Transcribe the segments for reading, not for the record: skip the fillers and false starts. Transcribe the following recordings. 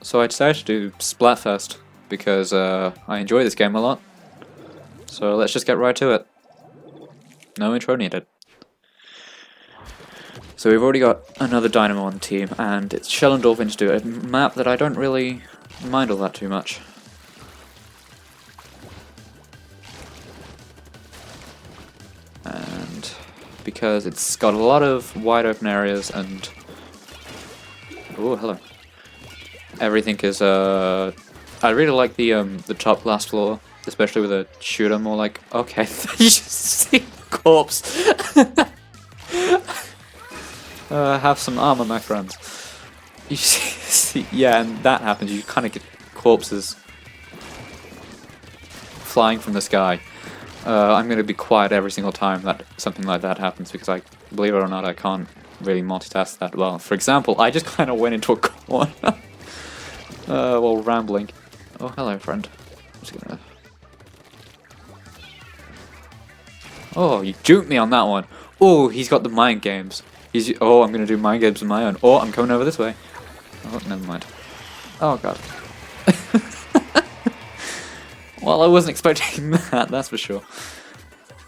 So I decided to do Splatfest because I enjoy this game a lot. So let's just get right to it. No intro needed. So we've already got another Dynamo on the team, and it's Shell and Dolphins do a map that I don't really mind all that too much. And because it's got a lot of wide open areas and... Oh, hello. Everything is, I really like the top last floor, especially with a shooter more like... Okay, you just see the corpse! Have some armor, my friends. You see, yeah, and that happens. You kind of get corpses flying from the sky. I'm going to be quiet every single time that something like that happens because I, believe it or not, I can't really multitask that well. For example, I just kind of went into a corner while rambling. Oh, hello, friend. I'm just gonna... Oh, you duped me on that one. Oh, he's got the mind games. Oh, I'm gonna do mind games of my own. Oh, I'm coming over this way. Oh, never mind. Oh god. Well, I wasn't expecting that, that's for sure.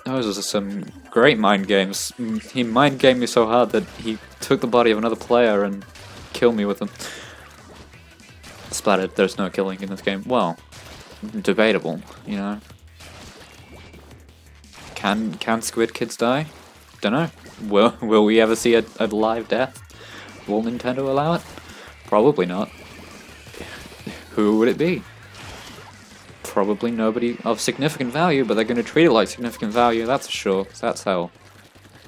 Those were some great mind games. He mind gamed me so hard that he took the body of another player and killed me with them. Splattered, there's no killing in this game. Well, debatable, you know. Can squid kids die? Dunno. Will we ever see a live death? Will Nintendo allow it? Probably not. Who would it be? Probably nobody of significant value, but they're going to treat it like significant value, that's for sure. That's how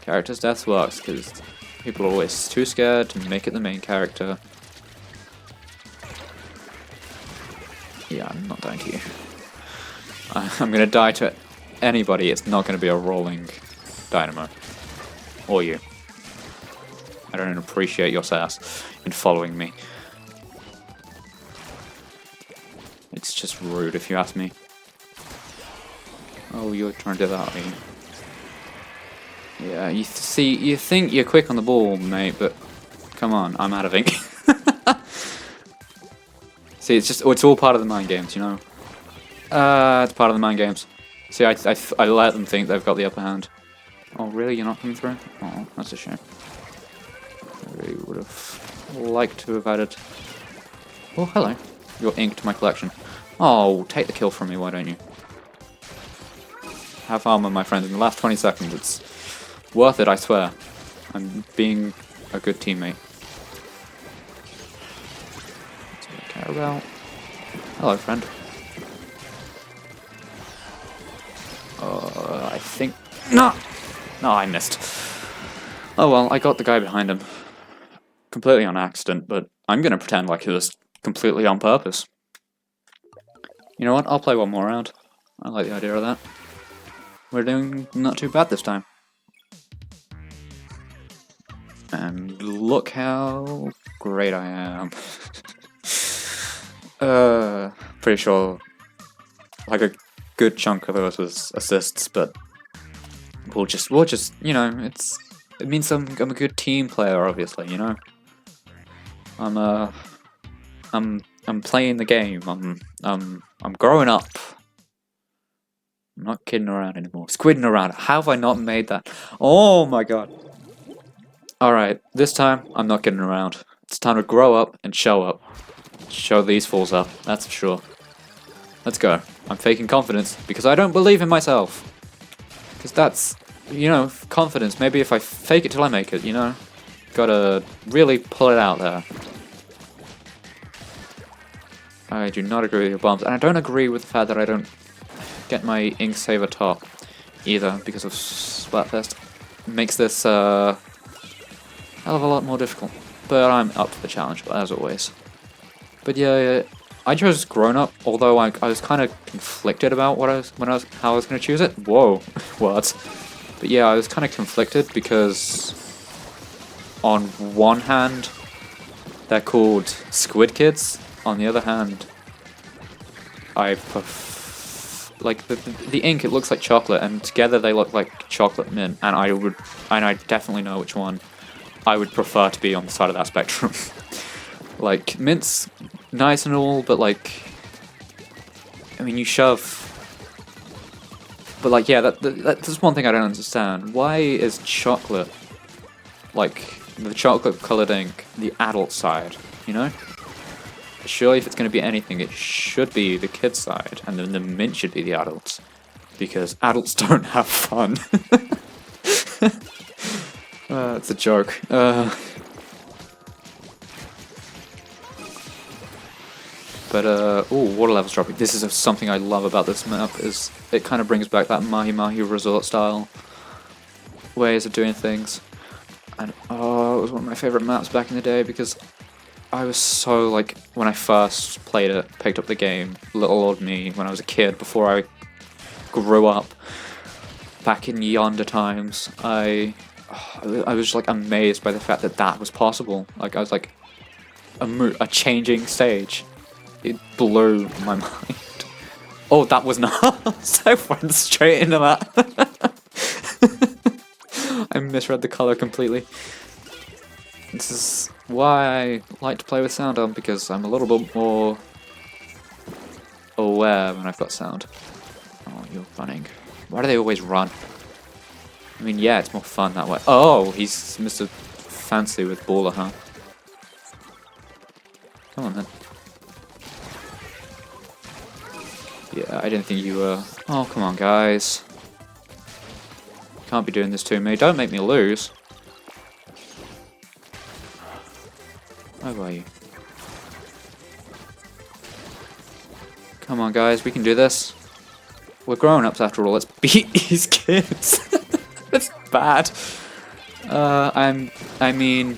characters' deaths works, because people are always too scared to make it the main character. Yeah, I'm not dying to you. I'm going to die to anybody, it's not going to be a rolling Dynamo. Or you. I don't appreciate your sass in following me. It's just rude if you ask me. Oh, you're trying to do that, are you? Yeah, you think you're quick on the ball, mate, but come on, I'm out of ink. See, it's all part of the mind games, you know? It's part of the mind games. See, I let them think they've got the upper hand. Oh, really? You're not coming through? Oh, that's a shame. I really would have liked to have added... Oh, hello. Your ink to my collection. Oh, take the kill from me, why don't you? Have armor, my friends, in the last 20 seconds. It's worth it, I swear. I'm being a good teammate. That's what I care about. Hello, friend. I think... No! No, I missed. Oh well, I got the guy behind him. Completely on accident, but I'm gonna pretend like it was completely on purpose. You know what? I'll play one more round. I like the idea of that. We're doing not too bad this time. And look how great I am. Pretty sure like a good chunk of those was assists, but we'll just you know, it means I'm a good team player, obviously, you know. I'm playing the game. I'm growing up. I'm not kidding around anymore. Squidding around. How have I not made that? Oh my god. Alright, this time I'm not kidding around. It's time to grow up and show up. Show these fools up, that's for sure. Let's go. I'm faking confidence because I don't believe in myself. Because that's, you know, confidence. Maybe if I fake it till I make it, you know? Gotta really pull it out there. I do not agree with your bombs, and I don't agree with the fact that I don't get my ink saver top either because of Splatfest. It makes this hell of a lot more difficult. But I'm up for the challenge, as always. But yeah, I chose grown up, although I was kind of conflicted about how I was going to choose it. Whoa, what? But yeah, I was kind of conflicted because on one hand, they're called Squid Kids. On the other hand, like the ink, it looks like chocolate, and together they look like chocolate mint. And I definitely know which one I would prefer to be on the side of that spectrum. Like mint's nice and all, but like, I mean, you shove. But like, yeah, that's one thing I don't understand. Why is chocolate, like, the chocolate-colored ink, the adult side, you know? Surely if it's going to be anything, it should be the kids' side, and then the mint should be the adults. Because adults don't have fun. It's a joke. Ooh, water levels dropping. This is something I love about this map, is it kind of brings back that Mahi Mahi resort style ways of doing things. And oh, it was one of my favorite maps back in the day because I was so, like, when I first played it, picked up the game, little old me, when I was a kid, before I grew up, back in yonder times, I was like amazed by the fact that that was possible. Like, I was like, a changing stage. It blew my mind. Oh, that was not. I went straight into that. I misread the color completely. This is why I like to play with sound on, because I'm a little bit more aware when I've got sound. Oh, you're running. Why do they always run? I mean, yeah, it's more fun that way. Oh, he's Mr. Fancy with baller, huh? Come on then. Yeah, I didn't think you were... Oh, come on, guys. Can't be doing this to me. Don't make me lose. Where were you? Come on, guys, we can do this. We're grown-ups after all. Let's beat these kids. That's bad. I mean,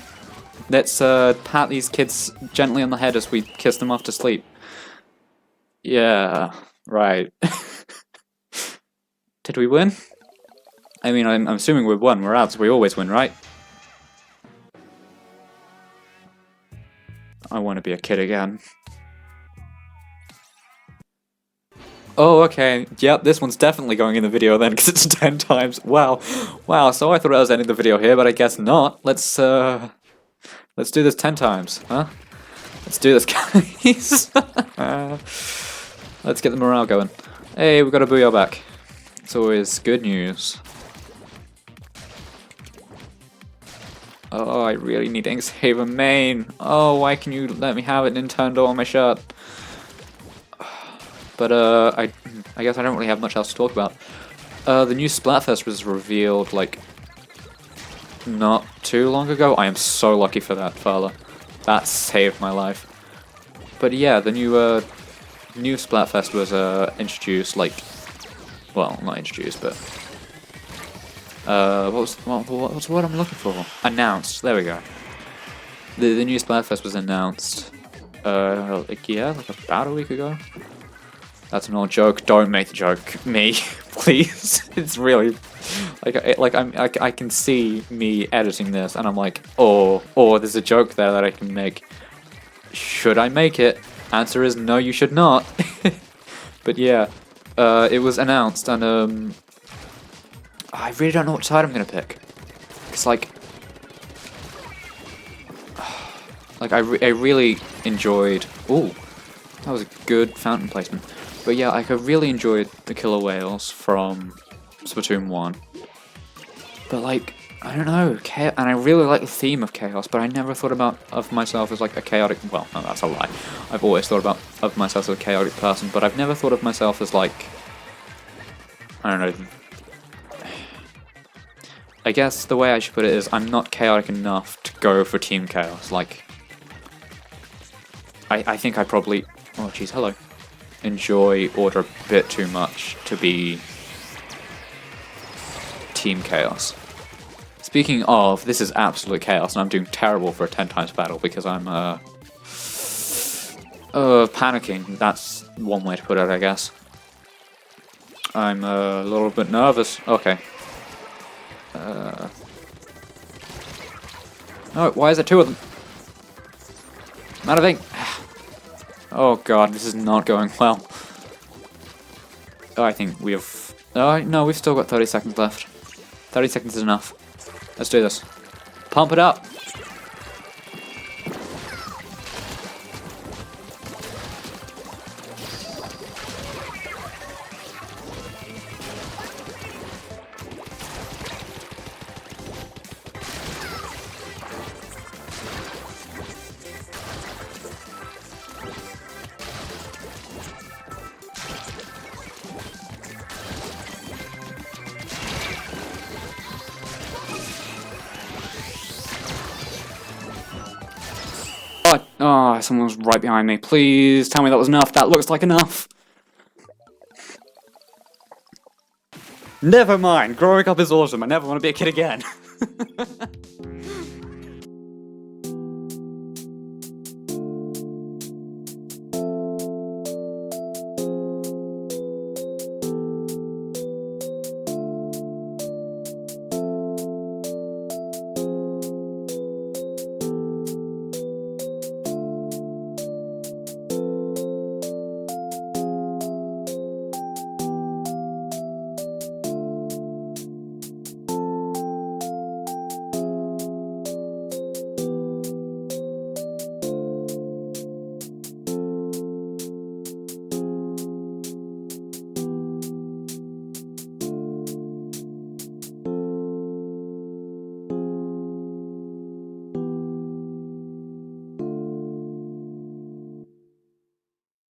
let's pat these kids gently on the head as we kiss them off to sleep. Yeah, right. Did we win? I mean, I'm assuming we won. We're out, so we always win, right? I want to be a kid again. Oh, okay. Yep, this one's definitely going in the video then, because it's 10 times. Wow. Wow, so I thought I was ending the video here, but I guess not. Let's do this 10 times, huh? Let's do this, guys. Let's get the morale going. Hey, we got a booyah back. It's always good news. Oh, I really need Inksaver main. Oh, why can you let me have it Nintendo on my shirt? But I guess I don't really have much else to talk about. The new Splatfest was revealed like not too long ago. I am so lucky for that, fella. That saved my life. But yeah, the new Splatfest was introduced, like, well, not introduced, but what's the word I'm looking for? Announced. There we go. The new Splatfest was announced like about a week ago. That's an old joke. Don't make the joke me, please. It's really I can see me editing this, and I'm like, oh, there's a joke there that I can make. Should I make it? Answer is no, you should not. But yeah, it was announced, and I really don't know what side I'm gonna pick. It's like I really enjoyed. Ooh, that was a good fountain placement. But yeah, like, I really enjoyed the killer whales from Splatoon 1. But like, I don't know, and I really like the theme of chaos, but I never thought of myself as like a chaotic, well, no, that's a lie. I've always thought of myself as a chaotic person, but I've never thought of myself as like, I don't know, I guess the way I should put it is I'm not chaotic enough to go for Team Chaos. Like, I think I probably, oh jeez, hello, enjoy Order a bit too much to be Team Chaos. Speaking of, this is absolute chaos, and I'm doing terrible for a 10 times battle because I'm panicking. That's one way to put it, I guess. I'm a little bit nervous. Okay. Oh, why is there two of them? I'm out of ink. Oh god, this is not going well. Oh, I think we have... Oh, no, we've still got 30 seconds left. 30 seconds is enough. Let's do this. Pump it up! Oh, someone was right behind me. Please tell me that was enough. That looks like enough. Never mind. Growing up is awesome. I never want to be a kid again.